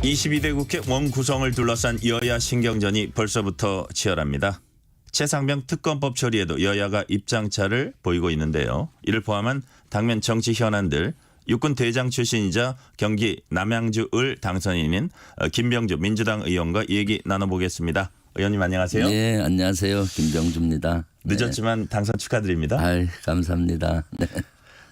22대 국회 원구성을 둘러싼 여야 신경전이 벌써부터 치열합니다. 최상병 특검법 처리에도 여야가 입장차를 보이고 있는데요. 이를 포함한 당면 정치 현안들, 육군 대장 출신이자 경기 남양주 을 당선인인 김병주 민주당 의원과 얘기 나눠보겠습니다. 의원님 안녕하세요. 네, 안녕하세요. 김병주입니다. 늦었지만 당선 축하드립니다. 아, 감사합니다. 네.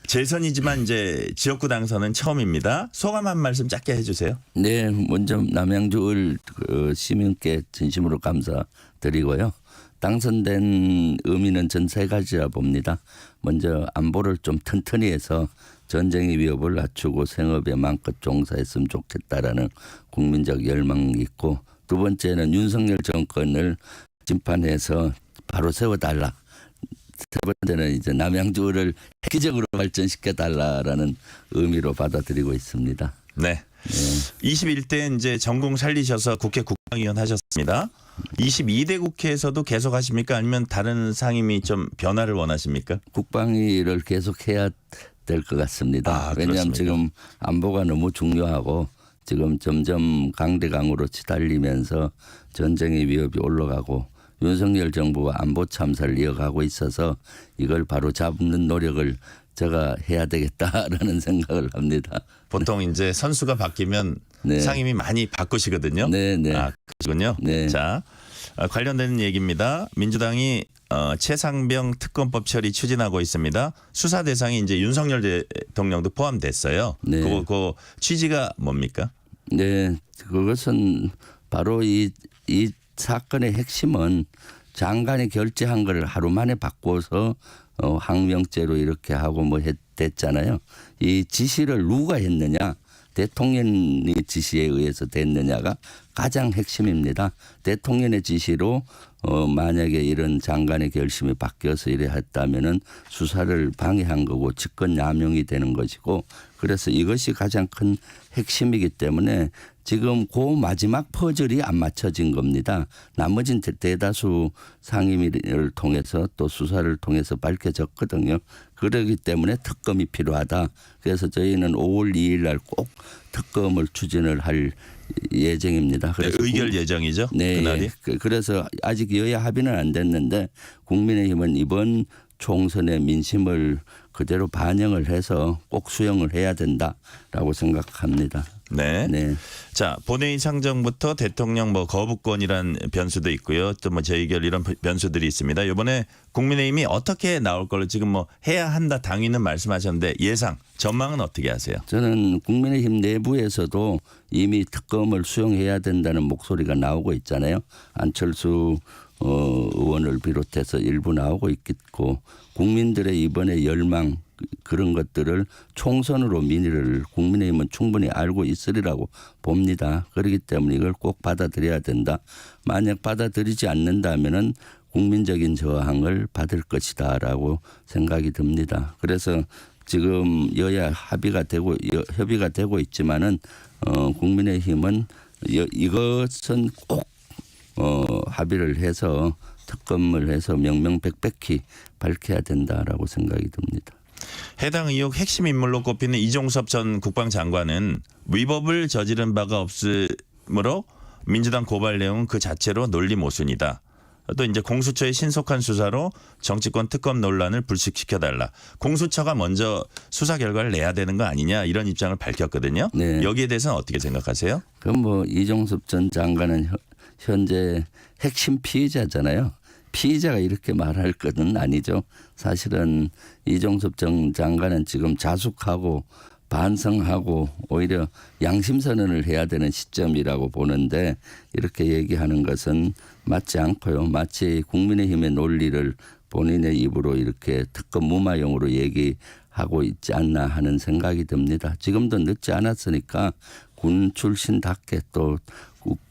재선이지만 이제 지역구 당선은 처음입니다. 소감 한 말씀 짧게 해주세요. 네, 먼저 남양주 을 시민께 진심으로 감사드리고요. 당선된 의미는 전 세 가지라 봅니다. 먼저 안보를 좀 튼튼히 해서 전쟁의 위협을 낮추고 생업에 마음껏 종사했으면 좋겠다라는 국민적 열망이 있고, 두 번째는 윤석열 정권을 심판해서 바로 세워달라. 세 번째는 이제 남양주를 획기적으로 발전시켜달라라는 의미로 받아들이고 있습니다. 네. 21대 이제 전공 살리셔서 국회 국방위원 하셨습니다. 22대 국회에서도 계속 하십니까? 아니면 다른 상임위 좀 변화를 원하십니까? 국방위를 계속해야 될 것 같습니다. 왜냐하면 지금 안보가 너무 중요하고 지금 점점 강대강으로 치달리면서 전쟁의 위협이 올라가고 윤석열 정부가 안보 참사를 이어가고 있어서 이걸 바로 잡는 노력을 제가 해야 되겠다라는 생각을 합니다. 보통 이제 선수가 바뀌면 네. 상임위 많이 바꾸시거든요. 네, 네. 아, 그러시군요. 네. 자, 관련된 얘기입니다. 민주당이 최상병 특검법 처리 추진하고 있습니다. 수사 대상이 이제 윤석열 대통령도 포함됐어요. 네. 그 취지가 뭡니까? 네, 그것은 바로 이 사건의 핵심은 장관이 결재한 걸 하루 만에 바꿔서 항명죄로 이렇게 하고 뭐 됐잖아요. 이 지시를 누가 했느냐, 대통령의 지시에 의해서 됐느냐가 가장 핵심입니다. 대통령의 지시로 만약에 이런 장관의 결심이 바뀌어서 이래 했다면은 수사를 방해한 거고 직권남용이 되는 것이고, 그래서 이것이 가장 큰 핵심이기 때문에 지금 그 마지막 퍼즐이 안 맞춰진 겁니다. 나머진 대다수 상임위를 통해서 또 수사를 통해서 밝혀졌거든요. 그렇기 때문에 특검이 필요하다. 그래서 저희는 5월 2일 날 꼭 특검을 추진을 할 예정입니다. 그래서 의결 예정이죠. 네, 그날이. 그래서 아직 여야 합의는 안 됐는데 국민의힘은 이번 총선의 민심을 그대로 반영을 해서 꼭 수용을 해야 된다라고 생각합니다. 네. 네. 자, 본회의 상정부터 대통령 거부권이란 변수도 있고요. 또 재의결 이런 변수들이 있습니다. 이번에 국민의힘이 어떻게 나올 걸로 지금 해야 한다 당위는 말씀하셨는데 예상, 전망은 어떻게 하세요? 저는 국민의힘 내부에서도 이미 특검을 수용해야 된다는 목소리가 나오고 있잖아요. 안철수 의원을 비롯해서 일부 나오고 있겠고, 국민들의 이번에 열망 그런 것들을 총선으로 민의를 국민의힘은 충분히 알고 있으리라고 봅니다. 그렇기 때문에 이걸 꼭 받아들여야 된다. 만약 받아들이지 않는다면은 국민적인 저항을 받을 것이다라고 생각이 듭니다. 그래서 지금 여야 협의가 되고 있지만은 국민의힘은 이것은 꼭 합의를 해서 특검을 해서 명명백백히 밝혀야 된다라고 생각이 듭니다. 해당 의혹 핵심 인물로 꼽히는 이종섭 전 국방장관은 위법을 저지른 바가 없으므로 민주당 고발 내용은 그 자체로 논리 모순이다. 또 이제 공수처의 신속한 수사로 정치권 특검 논란을 불식시켜달라. 공수처가 먼저 수사 결과를 내야 되는 거 아니냐 이런 입장을 밝혔거든요. 네. 여기에 대해서는 어떻게 생각하세요? 그럼 이종섭 전 장관은 현재 핵심 피의자잖아요. 피의자가 이렇게 말할 것은 아니죠. 사실은 이종섭 전 장관은 지금 자숙하고 반성하고 오히려 양심선언을 해야 되는 시점이라고 보는데 이렇게 얘기하는 것은 맞지 않고요. 마치 국민의힘의 논리를 본인의 입으로 이렇게 특검 무마용으로 얘기하고 있지 않나 하는 생각이 듭니다. 지금도 늦지 않았으니까 군 출신답게 또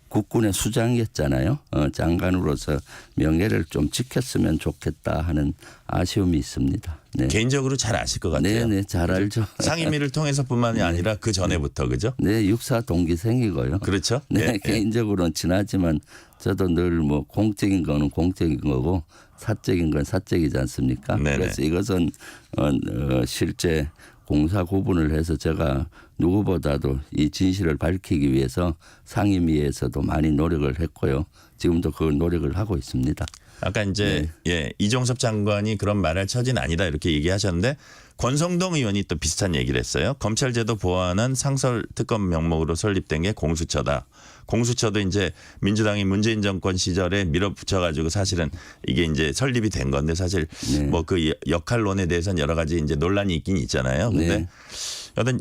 국군의 수장이었잖아요. 장관으로서 명예를 좀 지켰으면 좋겠다 하는 아쉬움이 있습니다. 네. 개인적으로 잘 아실 것 같아요. 네, 잘 알죠. 상임위를 통해서뿐만이 아니라 그 전에부터 그죠? 네, 육사 동기생이고요. 그렇죠. 네, 개인적으로는 친하지만 저도 늘 공적인 거는 공적인 거고 사적인 건 사적이지 않습니까? 네네. 그래서 이것은 실제 공사 구분을 해서 제가 누구보다도 이 진실을 밝히기 위해서 상임위에서도 많이 노력을 했고요. 지금도 그 노력을 하고 있습니다. 아까 이제 이종섭 장관이 그런 말할 처지는 아니다 이렇게 얘기하셨는데 권성동 의원이 또 비슷한 얘기를 했어요. 검찰제도 보완한 상설 특검 명목으로 설립된 게 공수처다. 공수처도 이제 민주당이 문재인 정권 시절에 밀어붙여가지고 사실은 이게 이제 설립이 된 건데 사실 뭐 그 역할론에 대해서는 여러 가지 이제 논란이 있긴 있잖아요. 근데 여튼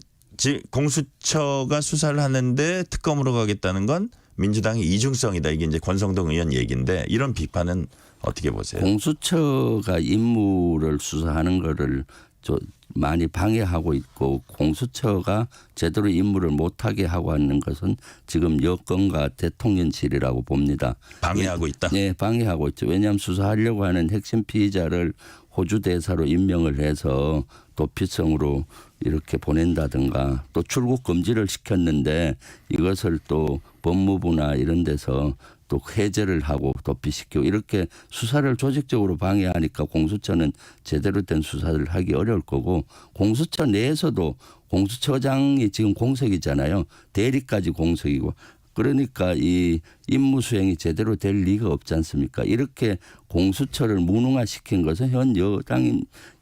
공수처가 수사를 하는데 특검으로 가겠다는 건 민주당의 이중성이다. 이게 이제 권성동 의원 얘기인데 이런 비판은 어떻게 보세요? 공수처가 임무를 수사하는 거를 많이 방해하고 있고 공수처가 제대로 임무를 못하게 하고 하는 것은 지금 여권과 대통령실이라고 봅니다. 방해하고 있다? 네, 방해하고 있죠. 왜냐하면 수사하려고 하는 핵심 피의자를 호주 대사로 임명을 해서 도피성으로 이렇게 보낸다든가 또 출국 금지를 시켰는데 이것을 또 법무부나 이런 데서 또 해제를 하고 도피시키고 이렇게 수사를 조직적으로 방해하니까 공수처는 제대로 된 수사를 하기 어려울 거고 공수처 내에서도 공수처장이 지금 공석이잖아요. 대리까지 공석이고 그러니까 이 임무 수행이 제대로 될 리가 없지 않습니까? 이렇게 공수처를 무능화시킨 것은 현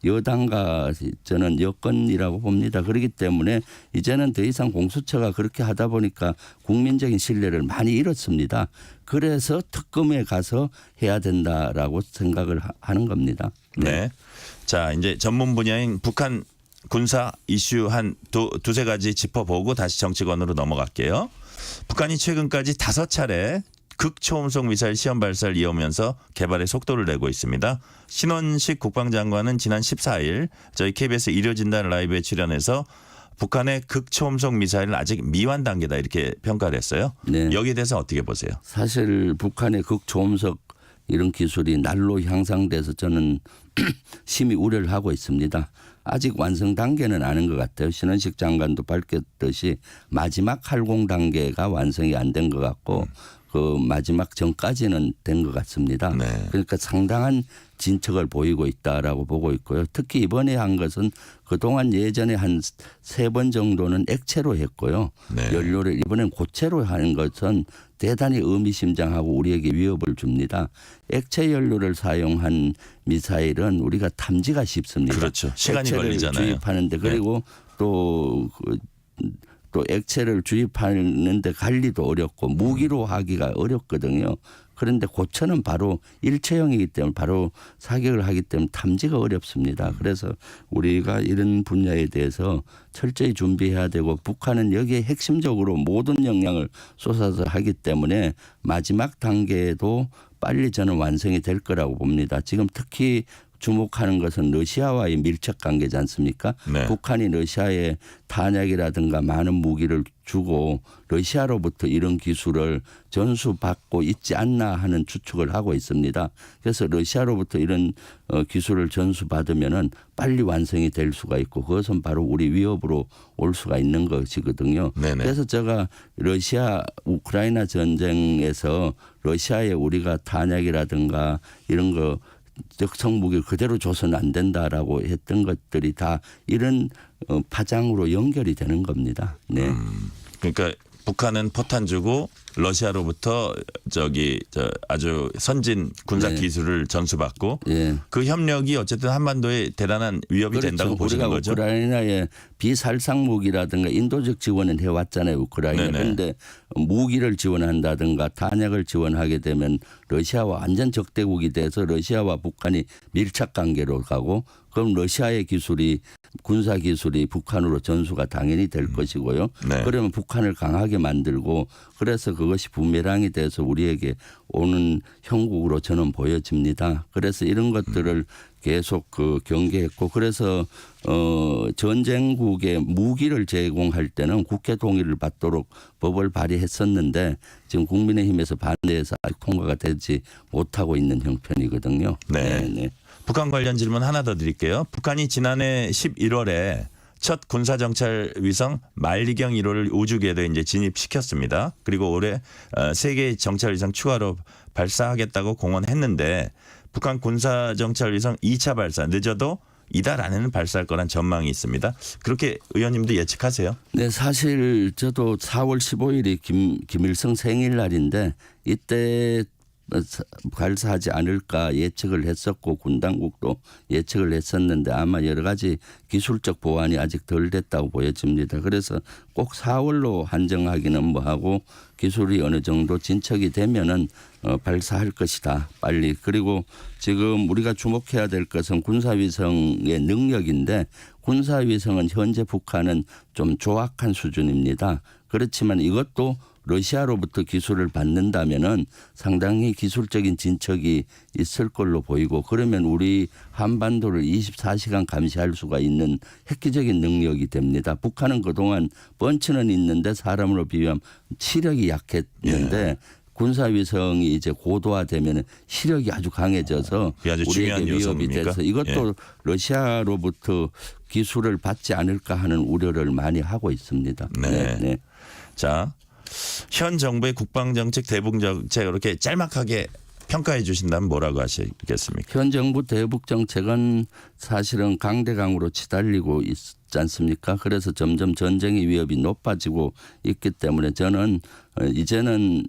여당과 저는 여권이라고 봅니다. 그렇기 때문에 이제는 더 이상 공수처가 그렇게 하다 보니까 국민적인 신뢰를 많이 잃었습니다. 그래서 특검에 가서 해야 된다라고 생각을 하는 겁니다. 네. 자, 이제 전문 분야인 북한 군사 이슈 한 두세 가지 짚어보고 다시 정치권으로 넘어갈게요. 북한이 최근까지 5차례 극초음속 미사일 시험 발사를 이어오면서 개발에 속도를 내고 있습니다. 신원식 국방장관은 지난 14일 저희 KBS 일요진단 라이브에 출연해서 북한의 극초음속 미사일은 아직 미완 단계다 이렇게 평가를 했어요. 네. 여기에 대해서 어떻게 보세요? 사실 북한의 극초음속 이런 기술이 날로 향상돼서 저는 심히 우려를 하고 있습니다. 아직 완성 단계는 아닌 것 같아요. 신원식 장관도 밝혔듯이 마지막 활공 단계가 완성이 안 된 것 같고 그 마지막 전까지는 된 것 같습니다. 네. 그러니까 상당한 진척을 보이고 있다라고 보고 있고요. 특히 이번에 한 것은 그동안 예전에 한 3번 정도는 액체로 했고요. 네. 연료를 이번엔 고체로 하는 것은 대단히 의미심장하고 우리에게 위협을 줍니다. 액체 연료를 사용한 미사일은 우리가 탐지가 쉽습니다. 그렇죠. 시간이 액체를 걸리잖아요. 주입하는데 그리고 또 액체를 주입하는데 관리도 어렵고 무기로 하기가 어렵거든요. 그런데 고체는 바로 일체형이기 때문에 바로 사격을 하기 때문에 탐지가 어렵습니다. 그래서 우리가 이런 분야에 대해서 철저히 준비해야 되고 북한은 여기에 핵심적으로 모든 역량을 쏟아서 하기 때문에 마지막 단계에도 빨리 저는 완성이 될 거라고 봅니다. 지금 특히 주목하는 것은 러시아와의 밀착 관계지 않습니까? 네. 북한이 러시아에 탄약이라든가 많은 무기를 주고 러시아로부터 이런 기술을 전수받고 있지 않나 하는 추측을 하고 있습니다. 그래서 러시아로부터 이런 기술을 전수받으면은 빨리 완성이 될 수가 있고 그것은 바로 우리 위협으로 올 수가 있는 것이거든요. 네네. 그래서 제가 러시아 우크라이나 전쟁에서 러시아에 우리가 탄약이라든가 이런 거 적성 무기를 그대로 줘서는 안 된다라고 했던 것들이 다 이런 파장으로 연결이 되는 겁니다. 네. 그러니까 북한은 포탄 주고 러시아로부터 아주 선진 군사 네. 기술을 전수받고 예. 그 협력이 어쨌든 한반도에 대단한 위협이 된다고 보시는 우리가 거죠? 우크라이나에 비살상 무기라든가 인도적 지원은 해왔잖아요. 우크라이나. 네네. 그런데 무기를 지원한다든가 탄약을 지원하게 되면 러시아와 완전 적대국이 돼서 러시아와 북한이 밀착 관계로 가고 그럼 러시아의 기술이 군사 기술이 북한으로 전수가 당연히 될 것이고요. 네. 그러면 북한을 강하게 만들고 그래서 그것이 부메랑이 돼서 우리에게 오는 형국으로 저는 보여집니다. 그래서 이런 것들을 계속 경계했고 그래서 전쟁국에 무기를 제공할 때는 국회 동의를 받도록 법을 발의했었는데 지금 국민의힘에서 반대해서 아직 통과가 되지 못하고 있는 형편이거든요. 네. 네. 북한 관련 질문 하나 더 드릴게요. 북한이 지난해 11월에 첫 군사정찰 위성 만리경 1호를 우주궤도에 이제 진입시켰습니다. 그리고 올해 3개의 정찰 위성 추가로 발사하겠다고 공언했는데 북한 군사정찰 위성 2차 발사 늦어도 이달 안에는 발사할 거란 전망이 있습니다. 그렇게 의원님도 예측하세요? 네, 사실 저도 4월 15일이 김일성 생일날인데 이때 발사하지 않을까 예측을 했었고 군 당국도 예측을 했었는데 아마 여러 가지 기술적 보완이 아직 덜 됐다고 보여집니다. 그래서 꼭 4월로 한정하기는 뭐하고 기술이 어느 정도 진척이 되면은 발사할 것이다. 빨리. 그리고 지금 우리가 주목해야 될 것은 군사위성의 능력인데 군사위성은 현재 북한은 좀 조악한 수준입니다. 그렇지만 이것도 러시아로부터 기술을 받는다면은 상당히 기술적인 진척이 있을 걸로 보이고 그러면 우리 한반도를 24시간 감시할 수가 있는 획기적인 능력이 됩니다. 북한은 그동안 펀치는 있는데 사람으로 비교하면 시력이 약했는데 군사위성이 이제 고도화되면 시력이 아주 강해져서 아주 중요한 우리에게 위협이 요소입니까? 돼서 이것도 러시아로부터 기술을 받지 않을까 하는 우려를 많이 하고 있습니다. 네. 자, 현 정부의 국방정책, 대북정책 이렇게 짤막하게 평가해 주신다면 뭐라고 하시겠습니까? 현 정부 대북 정책은 사실은 강대강으로 치달리고 있지 않습니까? 그래서 점점 전쟁의 위협이 높아지고 있기 때문에 저는 이제는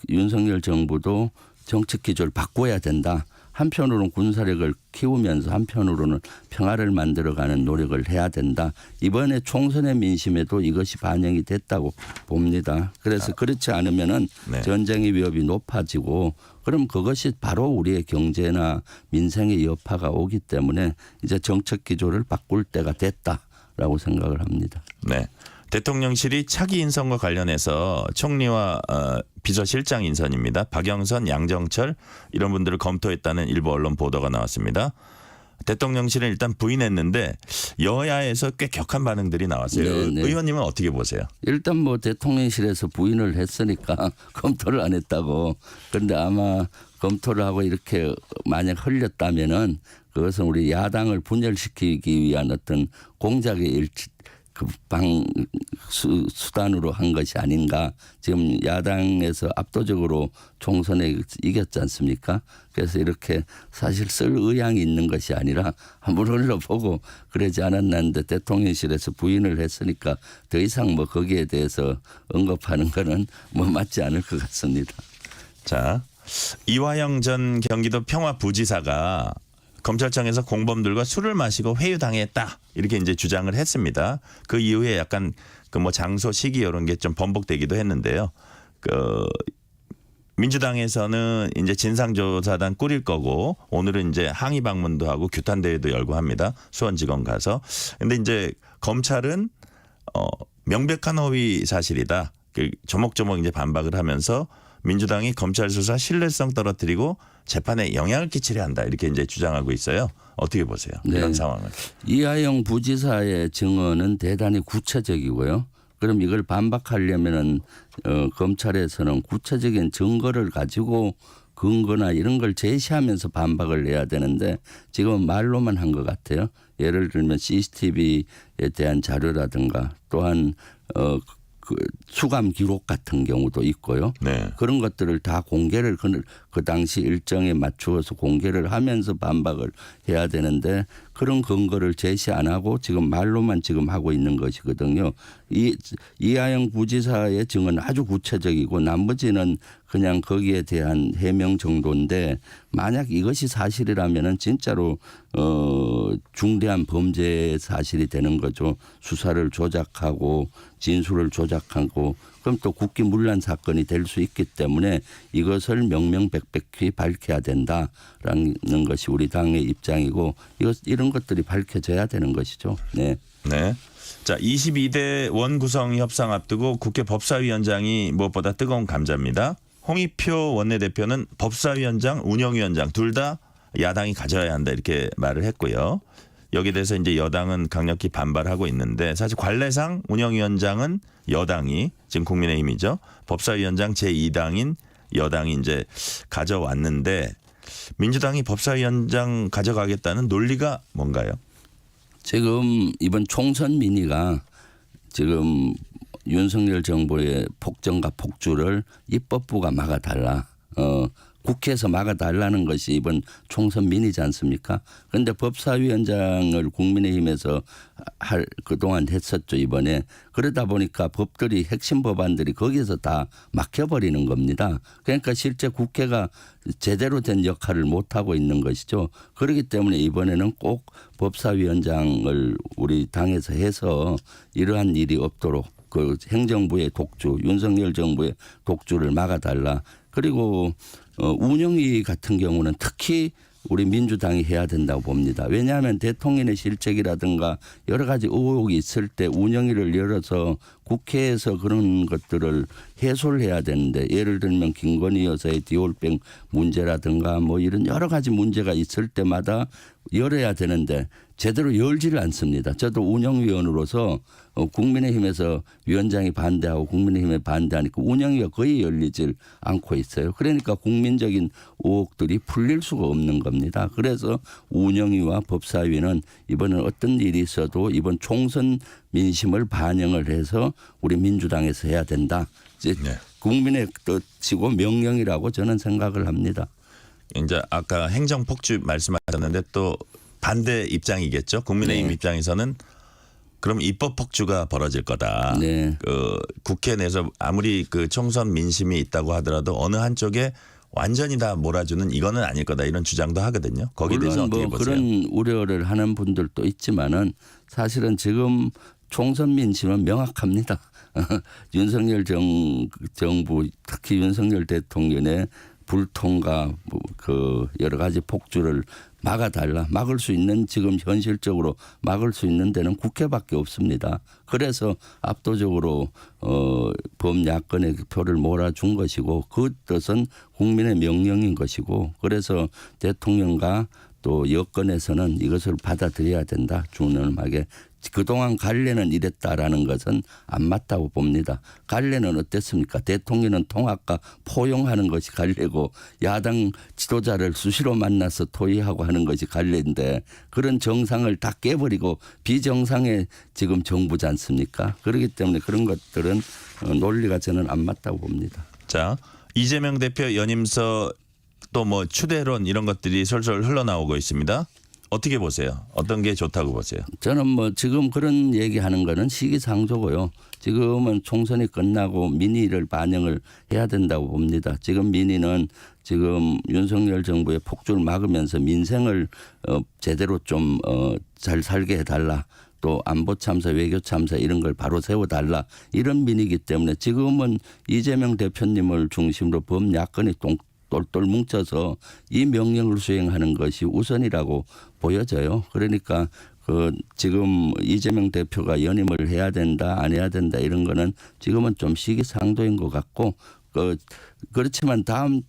윤석열 정부도 정책 기조를 바꿔야 된다. 한편으로는 군사력을 키우면서 한편으로는 평화를 만들어가는 노력을 해야 된다. 이번에 총선의 민심에도 이것이 반영이 됐다고 봅니다. 그래서 그렇지 않으면은 전쟁의 위협이 높아지고 그럼 그것이 바로 우리의 경제나 민생의 여파가 오기 때문에 이제 정책 기조를 바꿀 때가 됐다라고 생각을 합니다. 네. 대통령실이 차기 인선과 관련해서 총리와 비서실장 인선입니다. 박영선, 양정철 이런 분들을 검토했다는 일부 언론 보도가 나왔습니다. 대통령실은 일단 부인했는데 여야에서 꽤 격한 반응들이 나왔어요. 네. 의원님은 어떻게 보세요? 일단 뭐 대통령실에서 부인을 했으니까 검토를 안 했다고. 그런데 아마 검토를 하고 이렇게 만약 흘렸다면은 그것은 우리 야당을 분열시키기 위한 어떤 공작의 수단으로 한 것이 아닌가. 지금 야당에서 압도적으로 총선에 이겼지 않습니까? 그래서 이렇게 사실 쓸 의향이 있는 것이 아니라 한번 흘러보고 그러지 않았는데 대통령실에서 부인을 했으니까 더 이상 뭐 거기에 대해서 언급하는 거는 뭐 맞지 않을 것 같습니다. 자, 이화영 전 경기도 평화부지사가 검찰청에서 공범들과 술을 마시고 회유당했다 이렇게 이제 주장을 했습니다. 그 이후에 약간 그 뭐 장소 시기 이런 게 좀 번복되기도 했는데요. 그 민주당에서는 이제 진상조사단 꾸릴 거고 오늘은 이제 항의 방문도 하고 규탄 대회도 열고 합니다. 수원지검 가서. 근데 이제 검찰은 명백한 허위 사실이다. 조목조목 이제 반박을 하면서 민주당이 검찰 수사 신뢰성 떨어뜨리고 재판에 영향을 끼치려 한다 이렇게 이제 주장하고 있어요. 어떻게 보세요? 이런 상황을. 이화영 부지사의 증언은 대단히 구체적이고요. 그럼 이걸 반박하려면은 검찰에서는 구체적인 증거를 가지고 근거나 이런 걸 제시하면서 반박을 해야 되는데 지금 말로만 한 것 같아요. 예를 들면 CCTV에 대한 자료라든가 또한 그 수감 기록 같은 경우도 있고요. 네. 그런 것들을 다 공개를 그 당시 일정에 맞추어서 공개를 하면서 반박을 해야 되는데 그런 근거를 제시 안 하고 지금 말로만 지금 하고 있는 것이거든요. 이하영 부지사의 증언은 아주 구체적이고 나머지는 그냥 거기에 대한 해명 정도인데 만약 이것이 사실이라면은 진짜로 중대한 범죄 사실이 되는 거죠. 수사를 조작하고 진술을 조작하고 그럼 또 국기문란 사건이 될 수 있기 때문에 이것을 명명백백히 밝혀야 된다라는 것이 우리 당의 입장이고 이런 것들이 밝혀져야 되는 것이죠. 네. 네. 자, 22대 원구성 협상 앞두고 국회 법사위원장이 무엇보다 뜨거운 감자입니다. 홍익표 원내대표는 법사위원장, 운영위원장 둘 다 야당이 가져야 한다 이렇게 말을 했고요. 여기에 대해서 이제 여당은 강력히 반발하고 있는데 사실 관례상 운영위원장은 여당이 지금 국민의힘이죠. 법사위원장 제2당인 여당이 이제 가져왔는데 민주당이 법사위원장 가져가겠다는 논리가 뭔가요? 지금 이번 총선 민의가 지금 윤석열 정부의 폭정과 폭주를 입법부가 막아달라. 국회에서 막아달라는 것이 이번 총선 민의지 않습니까? 그런데 법사위원장을 국민의힘에서 그동안 했었죠, 이번에. 그러다 보니까 법들이 핵심 법안들이 거기서 다 막혀버리는 겁니다. 그러니까 실제 국회가 제대로 된 역할을 못하고 있는 것이죠. 그렇기 때문에 이번에는 꼭 법사위원장을 우리 당에서 해서 이러한 일이 없도록 그 행정부의 독주, 윤석열 정부의 독주를 막아달라. 그리고 운영위 같은 경우는 특히 우리 민주당이 해야 된다고 봅니다. 왜냐하면 대통령의 실책이라든가 여러 가지 의혹이 있을 때 운영위를 열어서 국회에서 그런 것들을 해소를 해야 되는데, 예를 들면 김건희 여사의 디올백 문제라든가 뭐 이런 여러 가지 문제가 있을 때마다 열어야 되는데 제대로 열지를 않습니다. 저도 운영위원으로서 국민의힘에서 위원장이 반대하고 국민의힘에 반대하니까 운영위가 거의 열리질 않고 있어요. 그러니까 국민적인 의혹들이 풀릴 수가 없는 겁니다. 그래서 운영위와 법사위는 이번에 어떤 일이 있어도 이번 총선 민심을 반영을 해서 우리 민주당에서 해야 된다. 이제 네. 국민의 뜻이고 명령이라고 저는 생각을 합니다. 이제 아까 행정폭주 말씀하셨는데 또 반대 입장이겠죠. 국민의힘 네. 입장에서는 그럼 입법 폭주가 벌어질 거다. 네. 그 국회 내에서 아무리 그 총선 민심이 있다고 하더라도 어느 한쪽에 완전히 다 몰아주는 이거는 아닐 거다, 이런 주장도 하거든요. 거기에 대해서 물론 어떻게 뭐 보세요? 그런 우려를 하는 분들도 있지만은 사실은 지금 총선 민심은 명확합니다. 윤석열 정부, 특히 윤석열 대통령의 불통과 그 여러 가지 폭주를 막아달라. 막을 수 있는, 지금 현실적으로 막을 수 있는 데는 국회밖에 없습니다. 그래서 압도적으로 범야권의 표를 몰아준 것이고, 그 뜻은 국민의 명령인 것이고, 그래서 대통령과 또 여권에서는 이것을 받아들여야 된다. 준엄하게. 그동안 갈래는 이랬다라는 것은 안 맞다고 봅니다. 갈래는 어땠습니까? 대통령은 통합과 포용하는 것이 갈래고 야당 지도자를 수시로 만나서 토의하고 하는 것이 갈래인데, 그런 정상을 다 깨버리고 비정상의 지금 정부지 않습니까? 그렇기 때문에 그런 것들은 논리가 저는 안 맞다고 봅니다. 자, 이재명 대표 연임서 또 뭐 추대론 이런 것들이 솔솔 흘러나오고 있습니다. 어떻게 보세요? 어떤 게 좋다고 보세요? 저는 뭐 지금 그런 얘기하는 거는 시기상조고요. 지금은 총선이 끝나고 민의를 반영을 해야 된다고 봅니다. 지금 민의는 지금 윤석열 정부의 폭주를 막으면서 민생을 제대로 좀 잘 살게 해달라. 또 안보 참사, 외교 참사 이런 걸 바로 세워달라. 이런 민의이기 때문에 지금은 이재명 대표님을 중심으로 범야권이 똘똘 뭉쳐서 이 명령을 수행하는 것이 우선이라고 보여져요. 그러니까 지금 이재명 대표가 연임을 해야 된다, 안 해야 된다 이런 거는 지금은 좀 시기상조인 것 같고, 그렇지만 다음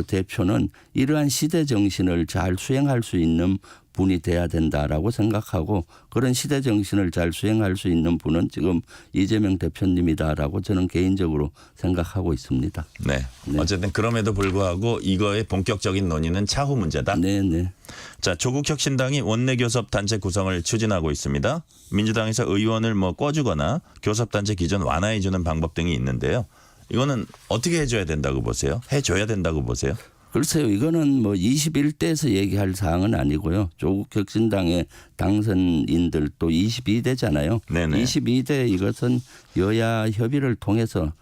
대표는 이러한 시대 정신을 잘 수행할 수 있는 분이 돼야 된다라고 생각하고, 그런 시대 정신을 잘 수행할 수 있는 분은 지금 이재명 대표님이다라고 저는 개인적으로 생각하고 있습니다. 네. 어쨌든 그럼에도 불구하고 이거의 본격적인 논의는 차후 문제다. 네. 자, 조국혁신당이 원내교섭 단체 구성을 추진하고 있습니다. 민주당에서 의원을 뭐 꿔주거나 교섭단체 기존 완화해주는 방법 등이 있는데요. 이거는 어떻게 해줘야 된다고 보세요? 해줘야 된다고 보세요? 글쎄요, 이거는 뭐 21대에서 얘기할 사항은 아니고요. 조국 혁신당의 당선인들 또 22대잖아요. 네네. 22대 이것은 여야 협의를 통해서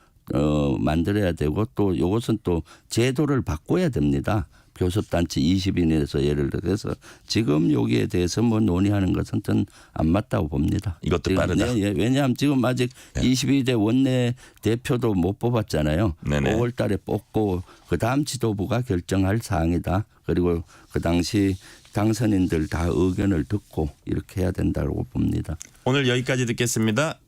만들어야 되고, 또 이것은 또 제도를 바꿔야 됩니다. 교섭단체 20인에서 예를 들어서 지금 여기에 대해서 뭐 논의하는 것은 전 안 맞다고 봅니다. 이것도 빠르다. 네, 왜냐하면 지금 아직 22대 원내 대표도 못 뽑았잖아요. 네네. 5월 달에 뽑고 그다음 지도부가 결정할 사항이다. 그리고 그 당시 당선인들 다 의견을 듣고 이렇게 해야 된다고 봅니다. 오늘 여기까지 듣겠습니다.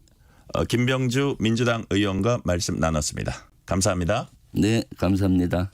김병주 민주당 의원과 말씀 나눴습니다. 감사합니다. 네, 감사합니다.